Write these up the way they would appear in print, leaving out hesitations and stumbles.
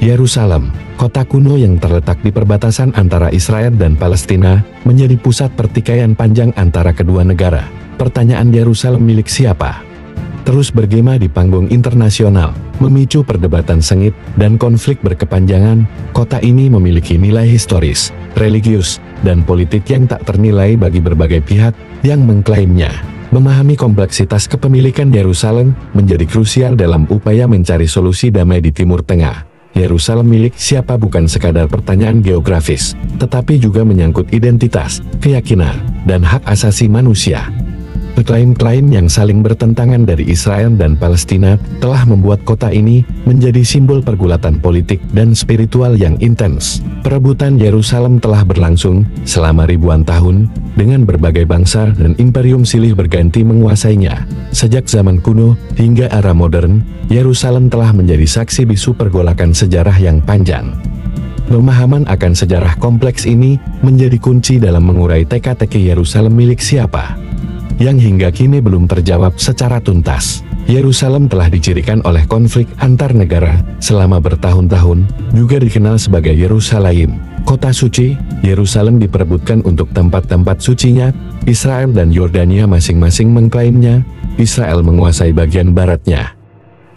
Yerusalem, kota kuno yang terletak di perbatasan antara Israel dan Palestina, menjadi pusat pertikaian panjang antara kedua negara. Pertanyaan Yerusalem milik siapa? Terus bergema di panggung internasional, memicu perdebatan sengit dan konflik berkepanjangan. Kota ini memiliki nilai historis, religius, dan politik yang tak ternilai bagi berbagai pihak yang mengklaimnya. Memahami kompleksitas kepemilikan Yerusalem menjadi krusial dalam upaya mencari solusi damai di Timur Tengah. Yerusalem milik siapa bukan sekadar pertanyaan geografis, tetapi juga menyangkut identitas, keyakinan, dan hak asasi manusia. Klaim-klaim yang saling bertentangan dari Israel dan Palestina telah membuat kota ini menjadi simbol pergulatan politik dan spiritual yang intens. Perebutan Yerusalem telah berlangsung selama ribuan tahun, dengan berbagai bangsa dan imperium silih berganti menguasainya. Sejak zaman kuno hingga era modern, Yerusalem telah menjadi saksi bisu pergolakan sejarah yang panjang. Pemahaman akan sejarah kompleks ini menjadi kunci dalam mengurai teka-teki Yerusalem milik siapa, yang hingga kini belum terjawab secara tuntas. Yerusalem telah dicirikan oleh konflik antar negara selama bertahun-tahun, juga dikenal sebagai Yerusalem, kota suci. Yerusalem diperebutkan untuk tempat-tempat sucinya. Israel dan Yordania masing-masing mengklaimnya. Israel menguasai bagian baratnya,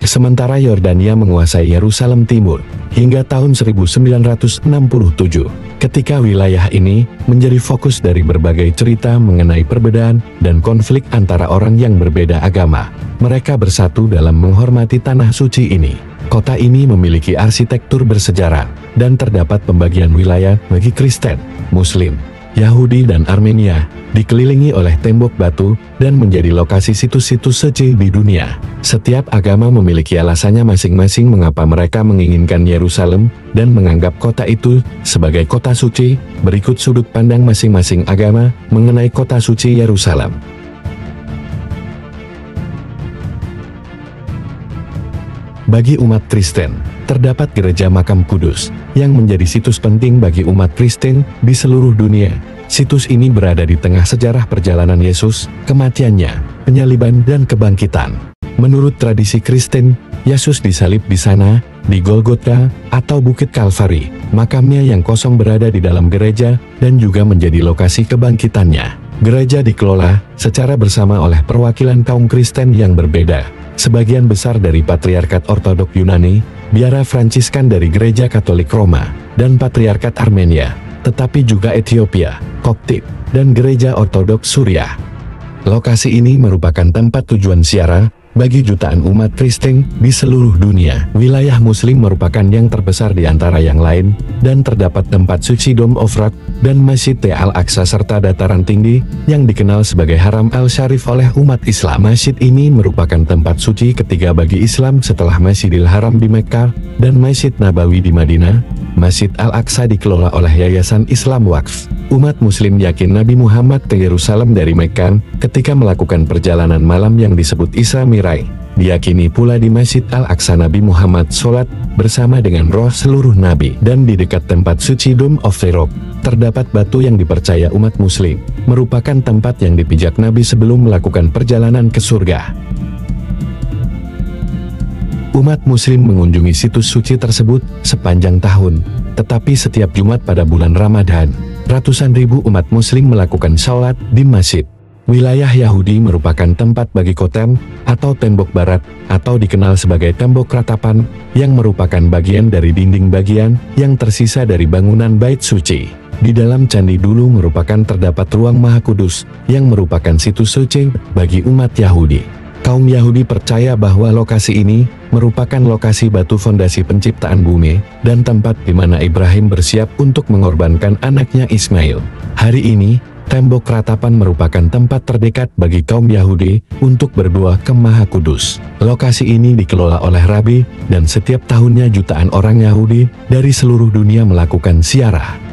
sementara Yordania menguasai Yerusalem Timur hingga tahun 1967, ketika wilayah ini menjadi fokus dari berbagai cerita mengenai perbedaan dan konflik antara orang yang berbeda agama. Mereka bersatu dalam menghormati tanah suci ini. Kota ini memiliki arsitektur bersejarah, dan terdapat pembagian wilayah bagi Kristen, Muslim, Yahudi dan Armenia, dikelilingi oleh tembok batu, dan menjadi lokasi situs-situs suci di dunia. Setiap agama memiliki alasannya masing-masing mengapa mereka menginginkan Yerusalem, dan menganggap kota itu sebagai kota suci. Berikut sudut pandang masing-masing agama mengenai kota suci Yerusalem. Bagi umat Kristen, terdapat gereja makam kudus, yang menjadi situs penting bagi umat Kristen di seluruh dunia. Situs ini berada di tengah sejarah perjalanan Yesus, kematiannya, penyaliban dan kebangkitan. Menurut tradisi Kristen, Yesus disalib di sana, di Golgota, atau Bukit Kalvari. Makamnya yang kosong berada di dalam gereja, dan juga menjadi lokasi kebangkitannya. Gereja dikelola secara bersama oleh perwakilan kaum Kristen yang berbeda. Sebagian besar dari Patriarkat Ortodok Yunani, biara Fransiskan dari Gereja Katolik Roma, dan Patriarkat Armenia, tetapi juga Ethiopia, Koptik, dan Gereja Ortodok Suriah. Lokasi ini merupakan tempat tujuan ziarah bagi jutaan umat Kristen di seluruh dunia. Wilayah Muslim merupakan yang terbesar di antara yang lain, dan terdapat tempat suci Dome of Rock dan Masjid Al-Aqsa serta dataran tinggi yang dikenal sebagai Haram Al-Sharif oleh umat Islam. Masjid ini merupakan tempat suci ketiga bagi Islam setelah Masjidil Haram di Mekkah dan Masjid Nabawi di Madinah. Masjid Al-Aqsa dikelola oleh Yayasan Islam Waqf. Umat Muslim yakin Nabi Muhammad ke Yerusalem dari Mekkah ketika melakukan perjalanan malam yang disebut Isra Mi'raj. Diyakini pula di Masjid Al-Aqsa Nabi Muhammad sholat bersama dengan roh seluruh nabi. Dan di dekat tempat suci Dome of the Rock, terdapat batu yang dipercaya umat Muslim merupakan tempat yang dipijak Nabi sebelum melakukan perjalanan ke surga. Umat Muslim mengunjungi situs suci tersebut sepanjang tahun, tetapi setiap Jumat pada bulan Ramadan, ratusan ribu umat Muslim melakukan sholat di masjid. Wilayah Yahudi merupakan tempat bagi Kotem, atau tembok barat, atau dikenal sebagai tembok ratapan, yang merupakan bagian dari dinding bagian yang tersisa dari bangunan Bait Suci. Di dalam candi dulu merupakan terdapat ruang Maha Kudus, yang merupakan situs suci bagi umat Yahudi. Kaum Yahudi percaya bahwa lokasi ini merupakan lokasi batu fondasi penciptaan bumi, dan tempat di mana Ibrahim bersiap untuk mengorbankan anaknya Ismail. Hari ini, tembok ratapan merupakan tempat terdekat bagi kaum Yahudi untuk berdoa ke Maha Kudus. Lokasi ini dikelola oleh rabi, dan setiap tahunnya jutaan orang Yahudi dari seluruh dunia melakukan ziarah.